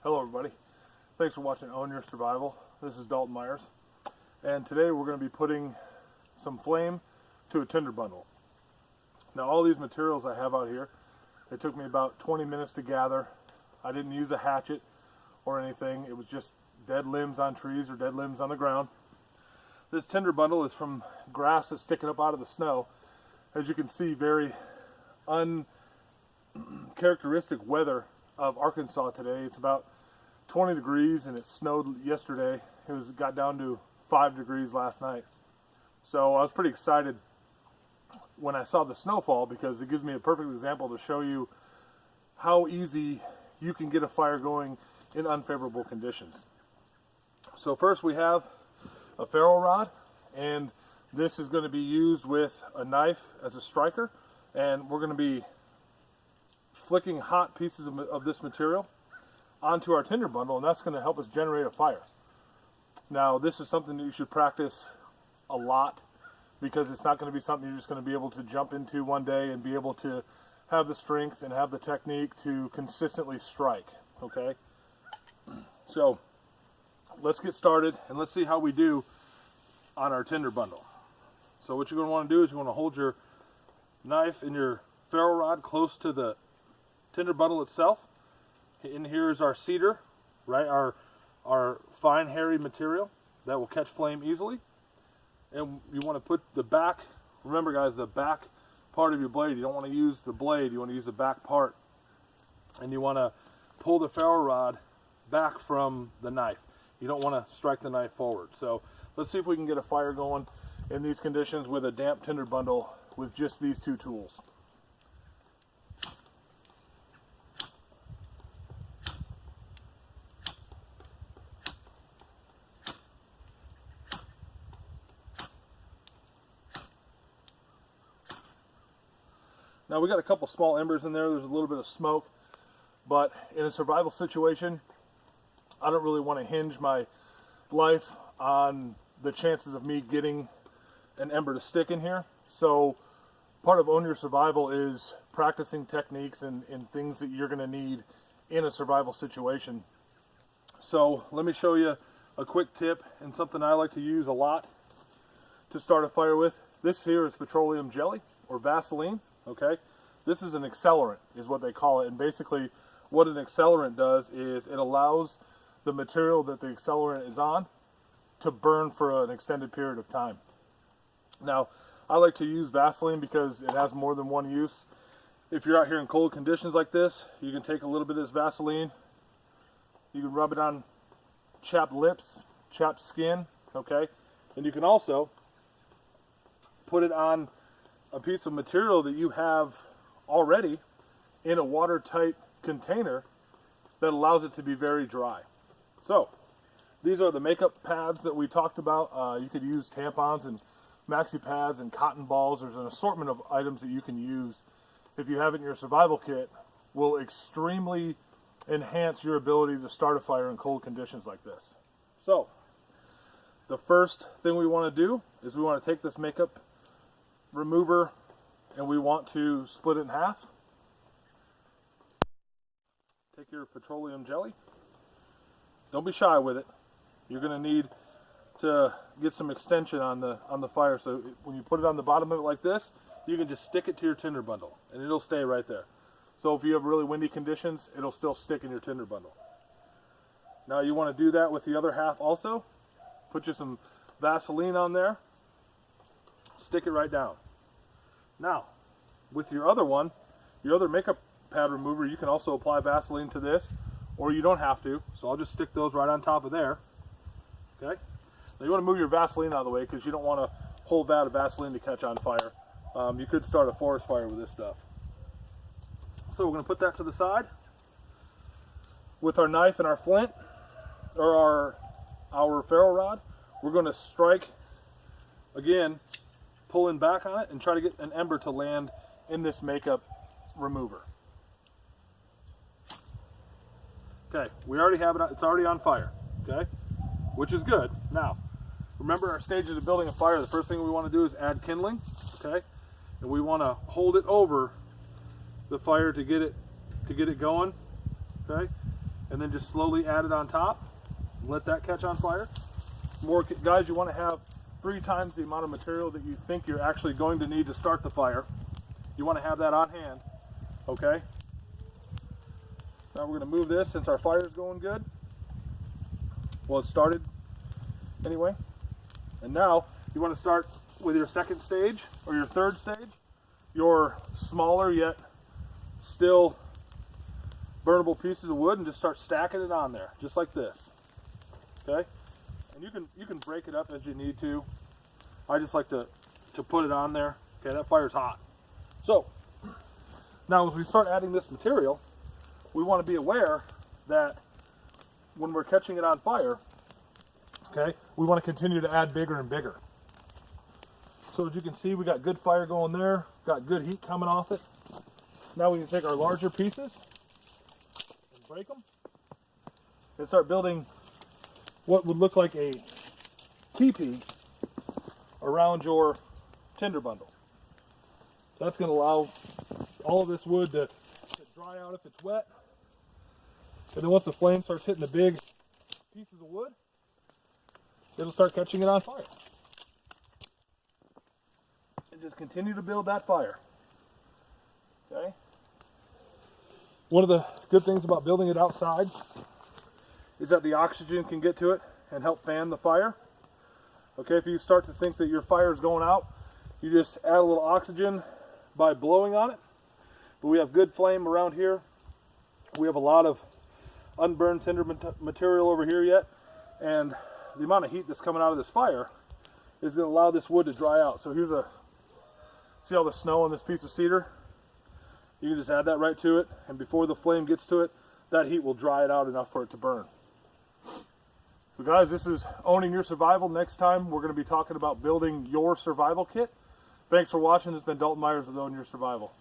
Hello everybody, thanks for watching Own Your Survival. This is Dalton Myers, and today we're going to be putting some flame to a tinder bundle. Now all these materials I have out here, it took me about 20 minutes to gather. I didn't use a hatchet or anything, it was just dead limbs on trees or dead limbs on the ground. This tinder bundle is from grass that's sticking up out of the snow. As you can see, very uncharacteristic weather of Arkansas today. It's about 20 degrees and it snowed yesterday. It got down to 5 degrees last night. So I was pretty excited when I saw the snowfall because it gives me a perfect example to show you how easy you can get a fire going in unfavorable conditions. So first we have a ferro rod, and this is going to be used with a knife as a striker, and we're going to be flicking hot pieces of this material onto our tinder bundle, and that's going to help us generate a fire. Now this is something that you should practice a lot because it's not going to be something you're just going to be able to jump into one day and be able to have the strength and have the technique to consistently strike. Okay, so let's get started and let's see how we do on our tinder bundle. So what you're going to want to do is you want to hold your knife and your ferro rod close to the tinder bundle itself. In here is our cedar, right? Our fine hairy material that will catch flame easily. And you want to put the back, remember guys, the back part of your blade, you don't want to use the blade, you want to use the back part. And you want to pull the ferro rod back from the knife. You don't want to strike the knife forward. So let's see if we can get a fire going in these conditions with a damp tinder bundle with just these two tools. Now we got a couple small embers in there, there's a little bit of smoke, but in a survival situation, I don't really want to hinge my life on the chances of me getting an ember to stick in here. So part of Own Your Survival is practicing techniques and things that you're going to need in a survival situation. So let me show you a quick tip and something I like to use a lot to start a fire with. This here is petroleum jelly or Vaseline. Okay, this is an accelerant is what they call it, and basically what an accelerant does is it allows the material that the accelerant is on to burn for an extended period of time. Now I like to use Vaseline because it has more than one use. If you're out here in cold conditions like this, you can take a little bit of this Vaseline, you can rub it on chapped lips, chapped skin, okay, and you can also put it on a piece of material that you have already in a watertight container that allows it to be very dry. So these are the makeup pads that we talked about. You could use tampons and maxi pads and cotton balls. There's an assortment of items that you can use if you have it in your survival kit. Will extremely enhance your ability to start a fire in cold conditions like this. So the first thing we want to do is we want to take this makeup remover and we want to split it in half. Take your petroleum jelly. Don't be shy with it. You're going to need to get some extension on the fire. So when you put it on the bottom of it like this, you can just stick it to your tinder bundle and it'll stay right there. So if you have really windy conditions, it'll still stick in your tinder bundle. Now you want to do that with the other half also. Put you some Vaseline on there. Stick it right down. Now, with your other one, your other makeup pad remover, you can also apply Vaseline to this, or you don't have to. So I'll just stick those right on top of there. Okay? Now you want to move your Vaseline out of the way because you don't want a whole vat of Vaseline to catch on fire. You could start a forest fire with this stuff. So we're going to put that to the side. With our knife and our flint, or our ferro rod, we're going to strike again, pulling back on it and try to get an ember to land in this makeup remover. Okay, we already have it, it's already on fire, okay, which is good. Now, remember our stages of building a fire, the first thing we want to do is add kindling, okay, and we want to hold it over the fire to get it going, okay. and then just slowly add it on top. Let that catch on fire. Guys, you want to have 3 times the amount of material that you think you're actually going to need to start the fire. You want to have that on hand, okay? Now we're going to move this since our fire is going good. Well, it started anyway. And now you want to start with your second stage or your third stage, your smaller yet still burnable pieces of wood, and just start stacking it on there, just like this. Okay? And you can break it up as you need to. I just like to put it on there. Okay, that fire's hot. So now as we start adding this material, we want to be aware that when we're catching it on fire, okay, we want to continue to add bigger and bigger. So as you can see, we got good fire going there, got good heat coming off it. Now we can take our larger pieces and break them and start building what would look like a teepee around your tinder bundle. So that's going to allow all of this wood to dry out if it's wet. And then once the flame starts hitting the big pieces of wood, it'll start catching it on fire. And just continue to build that fire. Okay? One of the good things about building it outside is that the oxygen can get to it and help fan the fire. Okay, if you start to think that your fire is going out, you just add a little oxygen by blowing on it. But we have good flame around here. We have a lot of unburned tinder material over here yet, and the amount of heat that's coming out of this fire is going to allow this wood to dry out. So here's see all the snow on this piece of cedar? You can just add that right to it, and before the flame gets to it, that heat will dry it out enough for it to burn. So guys, this is Owning Your Survival. Next time we're going to be talking about building your survival kit. Thanks for watching. This has been Dalton Myers with Owning Your Survival.